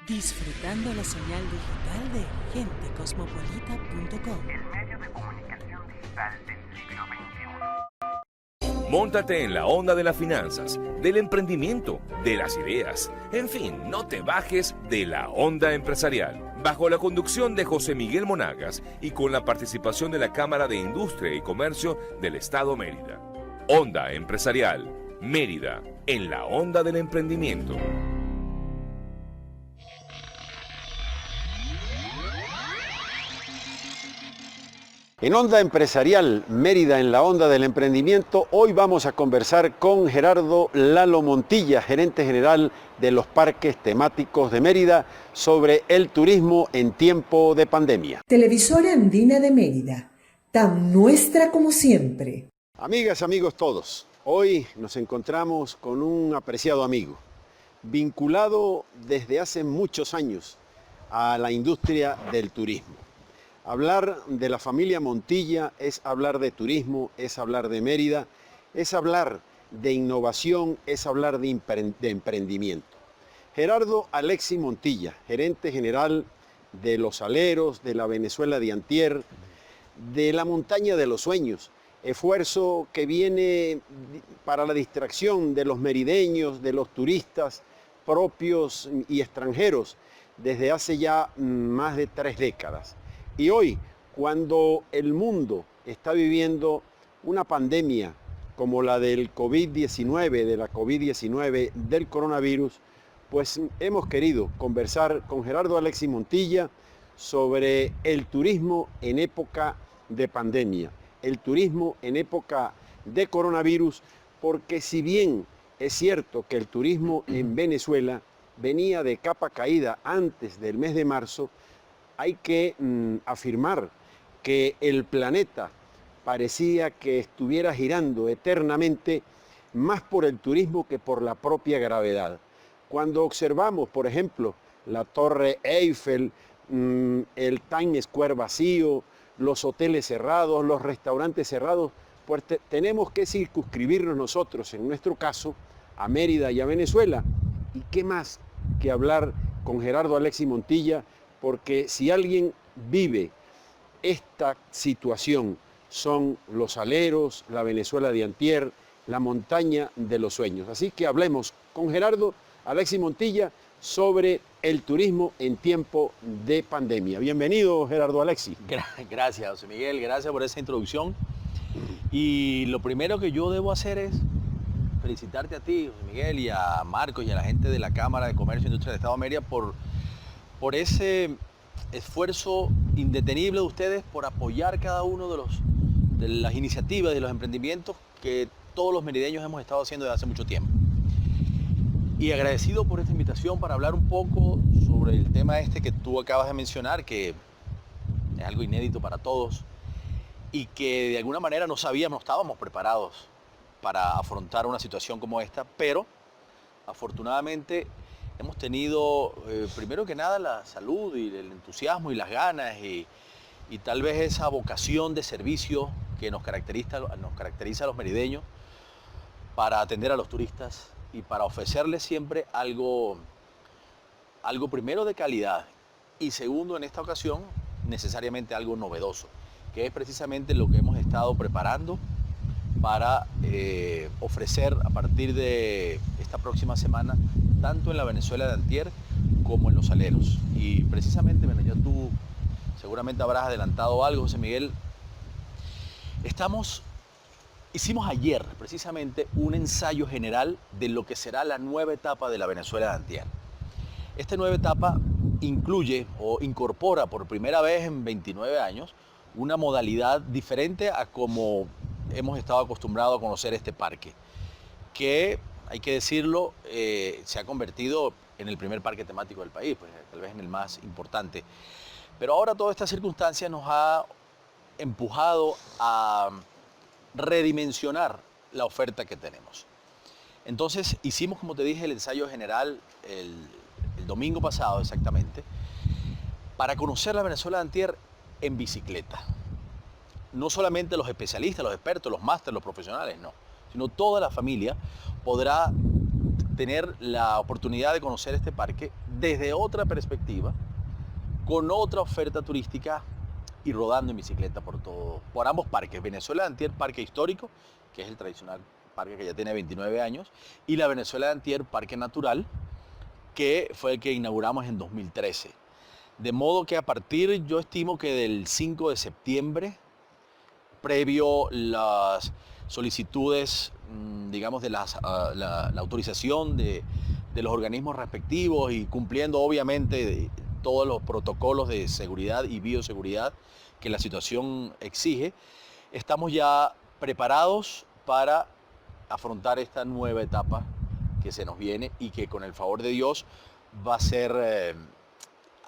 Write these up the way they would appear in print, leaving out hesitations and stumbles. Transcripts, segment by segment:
Disfrutando la señal digital de gentecosmopolita.com. El medio de comunicación digital del siglo XXI. Móntate en la onda de las finanzas, del emprendimiento, de las ideas. En fin, no te bajes de la onda empresarial. Bajo la conducción de José Miguel Monagas y con la participación de la Cámara de Industria y Comercio del Estado Mérida. Onda Empresarial, Mérida, en la onda del emprendimiento. En Onda Empresarial, Mérida, en la onda del emprendimiento, hoy vamos a conversar con Gerardo Lalo Montilla, gerente general de los parques temáticos de Mérida, sobre el turismo en tiempo de pandemia. Televisora Andina de Mérida, tan nuestra como siempre. Amigas, amigos todos, hoy nos encontramos con un apreciado amigo, vinculado desde hace muchos años a la industria del turismo. Hablar de la familia Montilla es hablar de turismo, es hablar de Mérida, es hablar de innovación, es hablar de emprendimiento. Gerardo Alexis Montilla, gerente general de Los Aleros, de la Venezuela de Antier, de la Montaña de los Sueños, esfuerzo que viene para la distracción de los merideños, de los turistas propios y extranjeros desde hace ya más de 3 décadas. Y hoy, cuando el mundo está viviendo una pandemia como la del COVID-19, del coronavirus, pues hemos querido conversar con Gerardo Alexis Montilla sobre el turismo en época de pandemia, el turismo en época de coronavirus, porque si bien es cierto que el turismo en Venezuela venía de capa caída antes del mes de marzo, hay que afirmar que el planeta parecía que estuviera girando eternamente más por el turismo que por la propia gravedad. Cuando observamos, por ejemplo, la Torre Eiffel, el Times Square vacío, los hoteles cerrados, los restaurantes cerrados, pues tenemos que circunscribirnos nosotros, en nuestro caso, a Mérida y a Venezuela. ¿Y qué más que hablar con Gerardo Alexis Montilla? Porque si alguien vive esta situación son Los Aleros, la Venezuela de Antier, la Montaña de los Sueños. Así que hablemos con Gerardo Alexis Montilla sobre el turismo en tiempo de pandemia. Bienvenido, Gerardo Alexis. Gracias, José Miguel, gracias por esa introducción. Y lo primero que yo debo hacer es felicitarte a ti, José Miguel, y a Marcos y a la gente de la Cámara de Comercio e Industria del Estado de Mérida por ese esfuerzo indetenible de ustedes por apoyar cada uno de las iniciativas, de los emprendimientos que todos los merideños hemos estado haciendo desde hace mucho tiempo. Y agradecido por esta invitación para hablar un poco sobre el tema este que tú acabas de mencionar, que es algo inédito para todos y que de alguna manera no estábamos preparados para afrontar una situación como esta, pero afortunadamente hemos tenido, primero que nada, la salud y el entusiasmo y las ganas y tal vez esa vocación de servicio que nos caracteriza a los merideños para atender a los turistas y para ofrecerles siempre algo primero de calidad y segundo, en esta ocasión, necesariamente algo novedoso, que es precisamente lo que hemos estado preparando para ofrecer a partir de esta próxima semana, tanto en la Venezuela de Antier como en Los Aleros. Y precisamente, bueno, ya tú seguramente habrás adelantado algo, José Miguel. Hicimos ayer precisamente un ensayo general de lo que será la nueva etapa de la Venezuela de Antier. Esta nueva etapa incluye o incorpora por primera vez en 29 años una modalidad diferente a como hemos estado acostumbrados a conocer este parque, que, hay que decirlo, se ha convertido en el primer parque temático del país, pues, tal vez en el más importante. Pero ahora toda esta circunstancia nos ha empujado a redimensionar la oferta que tenemos. Entonces hicimos, como te dije, el ensayo general el domingo pasado exactamente, para conocer la Venezuela de Antier en bicicleta. No solamente los especialistas, los expertos, los másteres, los profesionales, no, sino toda la familia podrá tener la oportunidad de conocer este parque desde otra perspectiva, con otra oferta turística y rodando en bicicleta por ambos parques. Venezuela de Antier, parque histórico, que es el tradicional parque que ya tiene 29 años, y la Venezuela de Antier, parque natural, que fue el que inauguramos en 2013. De modo que a partir, yo estimo que del 5 de septiembre, previo las solicitudes, digamos, de la autorización de los organismos respectivos y cumpliendo obviamente todos los protocolos de seguridad y bioseguridad que la situación exige, estamos ya preparados para afrontar esta nueva etapa que se nos viene y que con el favor de Dios va a ser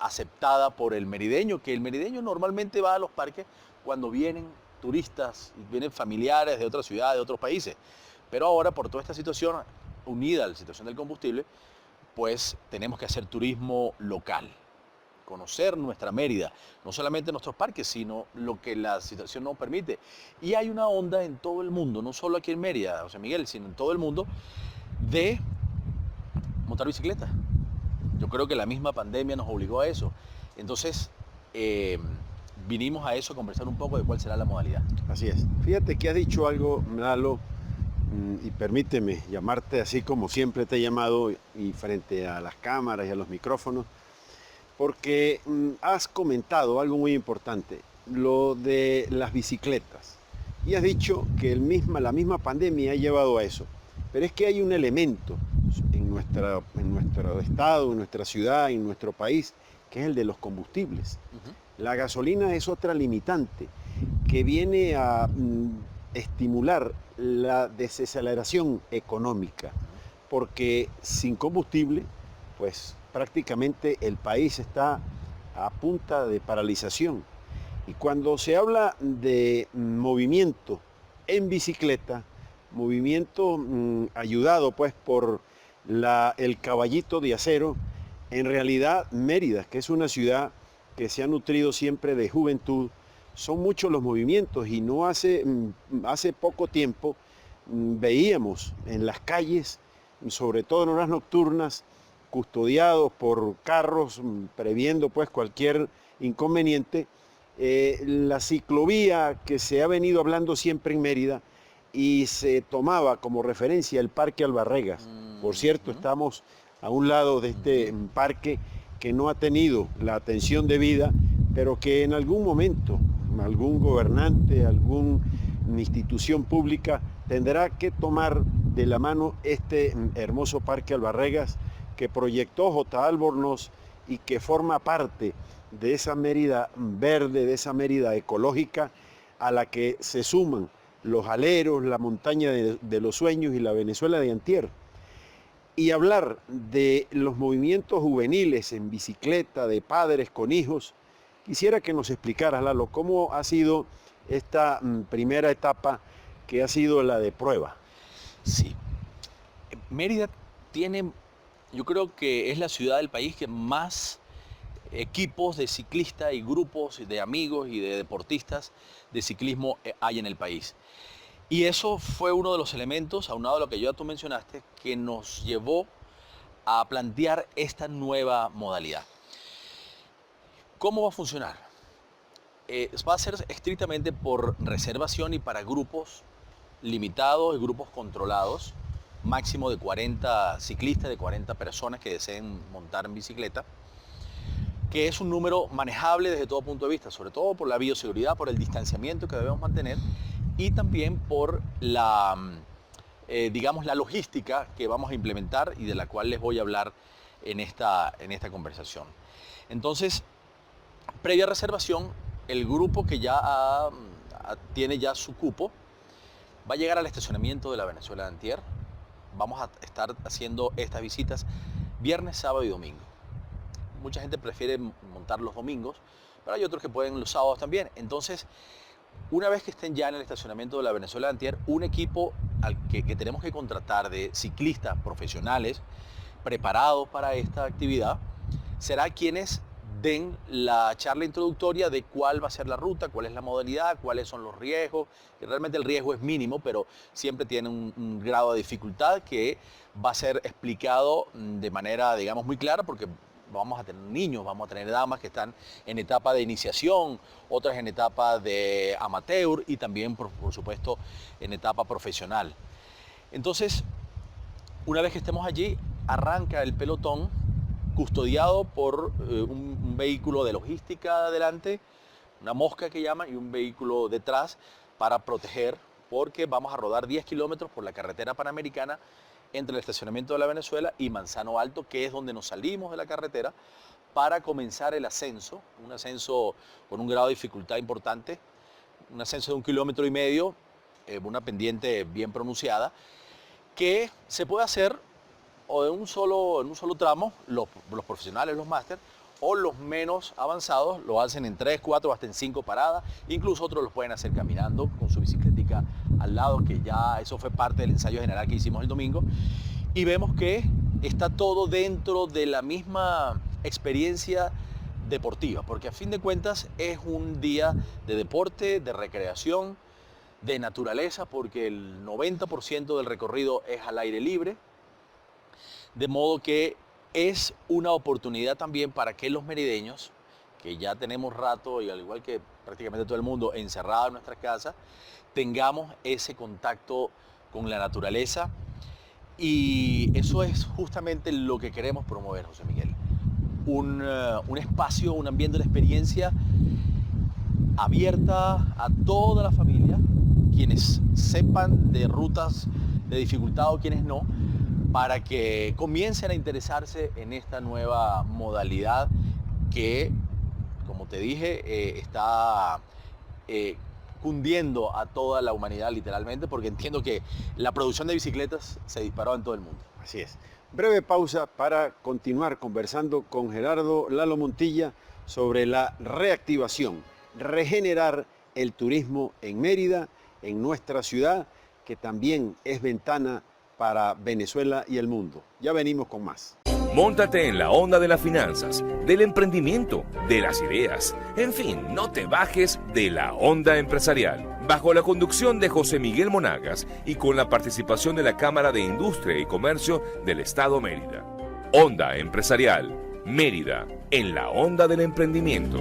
aceptada por el merideño, que el merideño normalmente va a los parques cuando vienen turistas, vienen familiares de otras ciudades, de otros países. Pero ahora, por toda esta situación, unida a la situación del combustible, pues tenemos que hacer turismo local, conocer nuestra Mérida, no solamente nuestros parques, sino lo que la situación nos permite. Y hay una onda en todo el mundo, no solo aquí en Mérida, José Miguel, sino en todo el mundo, de montar bicicleta. Yo creo que la misma pandemia nos obligó a eso. Entonces, vinimos a eso, a conversar un poco de cuál será la modalidad. Así es. Fíjate que has dicho algo, Lalo, y permíteme llamarte así como siempre te he llamado y frente a las cámaras y a los micrófonos, porque has comentado algo muy importante, lo de las bicicletas. Y has dicho que la misma pandemia ha llevado a eso. Pero es que hay un elemento en nuestro estado, en nuestra ciudad, en nuestro país, que es el de los combustibles. La gasolina es otra limitante que viene a estimular la desaceleración económica, porque sin combustible, pues prácticamente el país está a punta de paralización. Y cuando se habla de movimiento en bicicleta, movimiento ayudado pues por el caballito de acero, en realidad Mérida, que es una ciudad que se ha nutrido siempre de juventud, son muchos los movimientos y no hace poco tiempo veíamos en las calles, sobre todo en horas nocturnas, custodiados por carros, previendo pues cualquier inconveniente, la ciclovía que se ha venido hablando siempre en Mérida y se tomaba como referencia el Parque Albarregas. Por cierto, estamos a un lado de este parque que no ha tenido la atención debida, pero que en algún momento algún gobernante, alguna institución pública tendrá que tomar de la mano este hermoso Parque Albarregas que proyectó J. Albornoz y que forma parte de esa Mérida verde, de esa Mérida ecológica a la que se suman los aleros, la montaña de los sueños y la Venezuela de Antier. Y hablar de los movimientos juveniles en bicicleta, de padres con hijos, quisiera que nos explicaras, Lalo, cómo ha sido esta primera etapa que ha sido la de prueba. Sí. Mérida tiene, yo creo que es la ciudad del país que más equipos de ciclistas y grupos de amigos y de deportistas de ciclismo hay en el país. Y eso fue uno de los elementos, aunado a lo que ya tú mencionaste, que nos llevó a plantear esta nueva modalidad. ¿Cómo va a funcionar? Va a ser estrictamente por reservación y para grupos limitados y grupos controlados, máximo de 40 ciclistas, de 40 personas que deseen montar en bicicleta, que es un número manejable desde todo punto de vista, sobre todo por la bioseguridad, por el distanciamiento que debemos mantener y también por digamos, la logística que vamos a implementar y de la cual les voy a hablar en esta conversación. Entonces, previa reservación, el grupo que ya tiene ya su cupo va a llegar al estacionamiento de la Venezuela de Antier. Vamos a estar haciendo estas visitas viernes, sábado y domingo. Mucha gente prefiere montar los domingos, pero hay otros que pueden los sábados también. Entonces, una vez que estén ya en el estacionamiento de la Venezuela de Antier, un equipo que tenemos que contratar de ciclistas profesionales preparados para esta actividad, será quienes den la charla introductoria de cuál va a ser la ruta, cuál es la modalidad, cuáles son los riesgos, que realmente el riesgo es mínimo, pero siempre tiene un grado de dificultad que va a ser explicado de manera, digamos, muy clara, porque vamos a tener niños, vamos a tener damas que están en etapa de iniciación, otras en etapa de amateur y también, por supuesto, en etapa profesional. Entonces, una vez que estemos allí, arranca el pelotón custodiado por un vehículo de logística adelante, una mosca que llaman, y un vehículo detrás para proteger, porque vamos a rodar 10 kilómetros por la carretera panamericana entre el estacionamiento de la Venezuela y Manzano Alto, que es donde nos salimos de la carretera para comenzar el ascenso, un ascenso con un grado de dificultad importante, un ascenso de 1,5 kilómetros, una pendiente bien pronunciada, que se puede hacer o en un solo tramo, los profesionales, los máster, o los menos avanzados lo hacen en 3, 4, hasta en 5 paradas, incluso otros los pueden hacer caminando con su bicicletica al lado, que ya eso fue parte del ensayo general que hicimos el domingo, y vemos que está todo dentro de la misma experiencia deportiva, porque a fin de cuentas es un día de deporte, de recreación, de naturaleza, porque el 90% del recorrido es al aire libre, de modo que es una oportunidad también para que los merideños, que ya tenemos rato, y al igual que prácticamente todo el mundo, encerrado en nuestras casas, tengamos ese contacto con la naturaleza, y eso es justamente lo que queremos promover, José Miguel. Un espacio, un ambiente de experiencia abierta a toda la familia, quienes sepan de rutas de dificultad o quienes no, para que comiencen a interesarse en esta nueva modalidad que, como te dije, está cundiendo a toda la humanidad literalmente, porque entiendo que la producción de bicicletas se disparó en todo el mundo. Así es. Breve pausa para continuar conversando con Gerardo Lalo Montilla sobre la reactivación, regenerar el turismo en Mérida, en nuestra ciudad, que también es ventana para Venezuela y el mundo. Ya venimos con más. Móntate en la onda de las finanzas, del emprendimiento, de las ideas. En fin, no te bajes de la onda empresarial. Bajo la conducción de José Miguel Monagas y con la participación de la Cámara de Industria y Comercio del Estado Mérida. Onda Empresarial, Mérida, en la onda del emprendimiento.